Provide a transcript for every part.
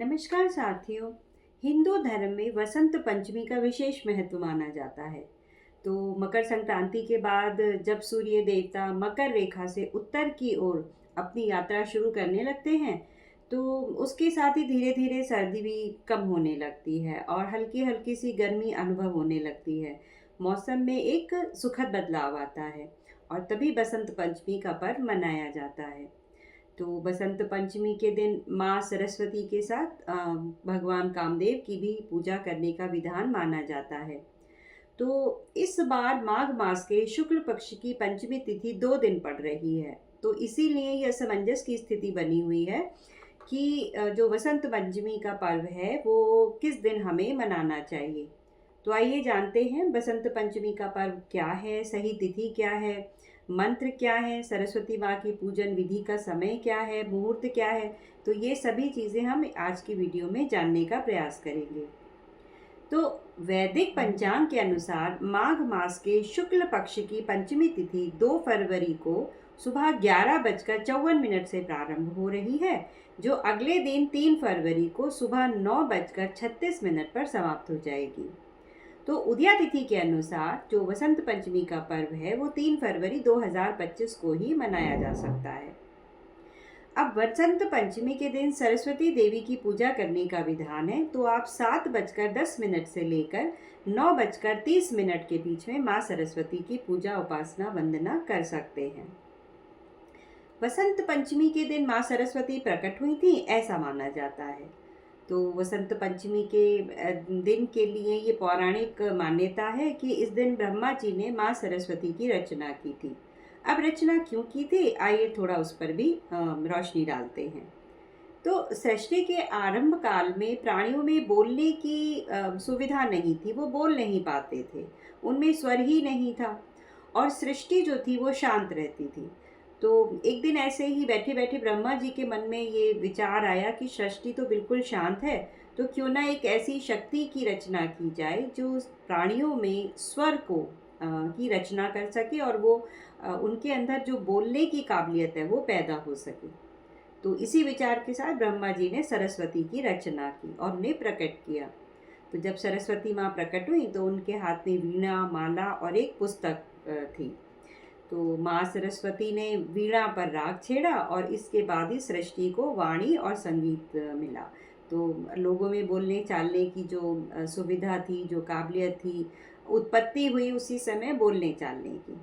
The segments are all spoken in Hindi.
नमस्कार साथियों। हिंदू धर्म में वसंत पंचमी का विशेष महत्व माना जाता है। तो मकर संक्रांति के बाद जब सूर्य देवता मकर रेखा से उत्तर की ओर अपनी यात्रा शुरू करने लगते हैं, तो उसके साथ ही धीरे धीरे सर्दी भी कम होने लगती है और हल्की हल्की सी गर्मी अनुभव होने लगती है। मौसम में एक सुखद बदलाव आता है और तभी बसंत पंचमी का पर्व मनाया जाता है। तो बसंत पंचमी के दिन माँ सरस्वती के साथ भगवान कामदेव की भी पूजा करने का विधान माना जाता है। तो इस बार माघ मास के शुक्ल पक्ष की पंचमी तिथि 2 दिन पड़ रही है। तो इसीलिए यह असमंजस की स्थिति बनी हुई है कि जो वसंत पंचमी का पर्व है वो किस दिन हमें मनाना चाहिए। तो आइए जानते हैं बसंत पंचमी का पर्व क्या है, सही तिथि क्या है, मंत्र क्या है, सरस्वती माँ की पूजन विधि का समय क्या है, मुहूर्त क्या है। तो ये सभी चीज़ें हम आज की वीडियो में जानने का प्रयास करेंगे। तो वैदिक पंचांग के अनुसार माघ मास के शुक्ल पक्ष की पंचमी तिथि 2 फरवरी को सुबह 11:54 से प्रारंभ हो रही है, जो अगले दिन 3 फरवरी को सुबह 9:36 पर समाप्त हो जाएगी। तो उदया तिथि के अनुसार जो वसंत पंचमी का पर्व है वो 3 फरवरी 2025 को ही मनाया जा सकता है। अब वसंत पंचमी के दिन सरस्वती देवी की पूजा करने का विधान है। तो आप 7:10 से लेकर 9:30 के बीच में माँ सरस्वती की पूजा उपासना वंदना कर सकते हैं। वसंत पंचमी के दिन माँ सरस्वती प्रकट हुई थी ऐसा माना जाता है। तो वसंत पंचमी के दिन के लिए ये पौराणिक मान्यता है कि इस दिन ब्रह्मा जी ने माँ सरस्वती की रचना की थी। अब रचना क्यों की थी, आइए थोड़ा उस पर भी रोशनी डालते हैं। तो सृष्टि के आरंभ काल में प्राणियों में बोलने की सुविधा नहीं थी, वो बोल नहीं पाते थे, उनमें स्वर ही नहीं था और सृष्टि जो थी वो शांत रहती थी। तो एक दिन ऐसे ही बैठे बैठे ब्रह्मा जी के मन में ये विचार आया कि सृष्टि तो बिल्कुल शांत है, तो क्यों ना एक ऐसी शक्ति की रचना की जाए जो प्राणियों में स्वर को की रचना कर सके और वो उनके अंदर जो बोलने की काबिलियत है वो पैदा हो सके। तो इसी विचार के साथ ब्रह्मा जी ने सरस्वती की रचना की और उन्हें प्रकट किया। तो जब सरस्वती माँ प्रकट हुई तो उनके हाथ में वीणा, माला और एक पुस्तक थी। तो माँ सरस्वती ने वीणा पर राग छेड़ा और इसके बाद ही सृष्टि को वाणी और संगीत मिला। तो लोगों में बोलने चालने की जो सुविधा थी, जो काबिलियत थी, उत्पत्ति हुई उसी समय बोलने चालने की।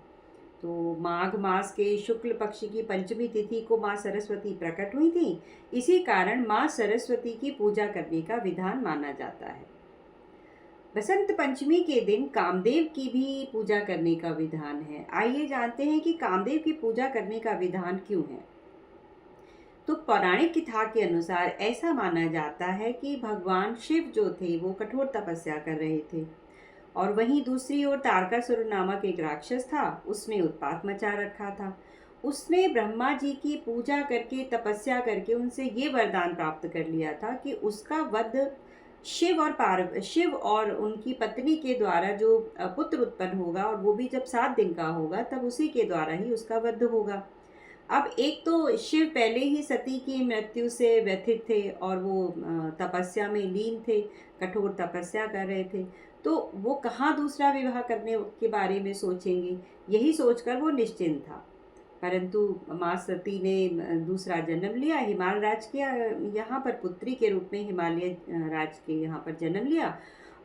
तो माघ मास के शुक्ल पक्ष की पंचमी तिथि को माँ सरस्वती प्रकट हुई थी। इसी कारण माँ सरस्वती की पूजा करने का विधान माना जाता है। बसंत पंचमी के दिन कामदेव की भी पूजा करने का विधान है। आइए जानते हैं कि कामदेव की पूजा करने का विधान क्यों है। तो पौराणिक कथा के अनुसार ऐसा माना जाता है कि भगवान शिव जो थे वो कठोर तपस्या कर रहे थे और वहीं दूसरी ओर तारकासुर नामक एक राक्षस था, उसने उत्पात मचा रखा था। उसने ब्रह्मा जी की पूजा करके तपस्या करके उनसे ये वरदान प्राप्त कर लिया था कि उसका वध शिव और उनकी पत्नी के द्वारा जो पुत्र उत्पन्न होगा और वो भी जब 7 दिन का होगा तब उसी के द्वारा ही उसका वध होगा। अब एक तो शिव पहले ही सती की मृत्यु से व्यथित थे और वो तपस्या में लीन थे, कठोर तपस्या कर रहे थे। तो वो कहाँ दूसरा विवाह करने के बारे में सोचेंगे, यही सोचकर वो निश्चिंत था। परंतु माँ सती ने दूसरा जन्म लिया, हिमालय राज किया, यहाँ पर पुत्री के रूप में हिमालय राज के यहाँ पर जन्म लिया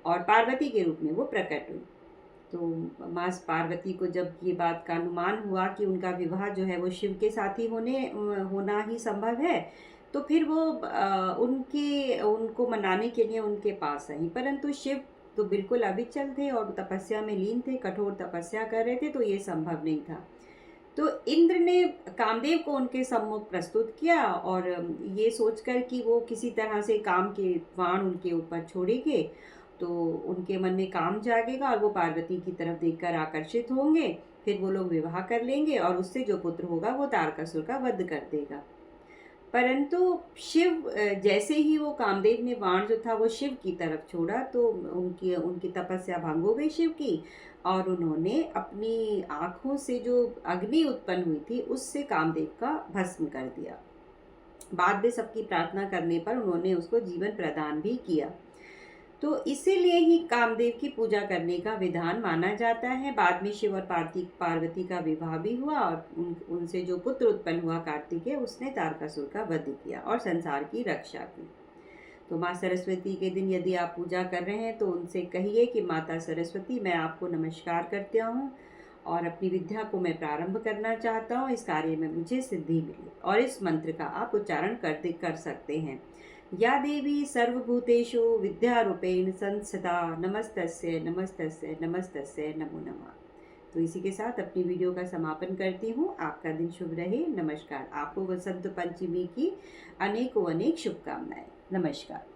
और पार्वती के रूप में वो प्रकट हुई। तो माँ पार्वती को जब ये बात का अनुमान हुआ कि उनका विवाह जो है वो शिव के साथ ही होना ही संभव है, तो फिर वो उनको मनाने के लिए उनके पास आई। परंतु शिव तो बिल्कुल अविचल थे और तपस्या में लीन थे, कठोर तपस्या कर रहे थे, तो ये संभव नहीं था। तो इंद्र ने कामदेव को उनके सम्मुख प्रस्तुत किया और ये सोचकर कि वो किसी तरह से काम के बाण उनके ऊपर छोड़ेंगे तो उनके मन में काम जागेगा और वो पार्वती की तरफ देखकर आकर्षित होंगे। फिर वो लोग विवाह कर लेंगे और उससे जो पुत्र होगा वो तारकासुर का वध कर देगा। परंतु शिव जैसे ही वो कामदेव ने बाण जो था वो शिव की तरफ छोड़ा तो उनकी उनकी तपस्या भंग हो गई शिव की और उन्होंने अपनी आँखों से जो अग्नि उत्पन्न हुई थी उससे कामदेव का भस्म कर दिया। बाद में सबकी प्रार्थना करने पर उन्होंने उसको जीवन प्रदान भी किया। तो इसीलिए ही कामदेव की पूजा करने का विधान माना जाता है। बाद में शिव और पार्वती का विवाह भी हुआ और उनसे जो पुत्र उत्पन्न हुआ कार्तिकेय, उसने तारकासुर का वध किया और संसार की रक्षा की। तो माँ सरस्वती के दिन यदि आप पूजा कर रहे हैं तो उनसे कहिए कि माता सरस्वती, मैं आपको नमस्कार करता हूँ और अपनी विद्या को मैं प्रारंभ करना चाहता हूँ, इस कार्य में मुझे सिद्धि मिली। और इस मंत्र का आप उच्चारण कर सकते हैं, या देवी सर्वभूतेषु विद्यारूपेण संस्थिता नमस्तस्यै नमस्तस्यै नमस्तस्यै नमो नमः। तो इसी के साथ अपनी वीडियो का समापन करती हूँ। आपका दिन शुभ रहे। नमस्कार। आपको वसंत पंचमी की अनेकों अनेक शुभकामनाएं। नमस्कार।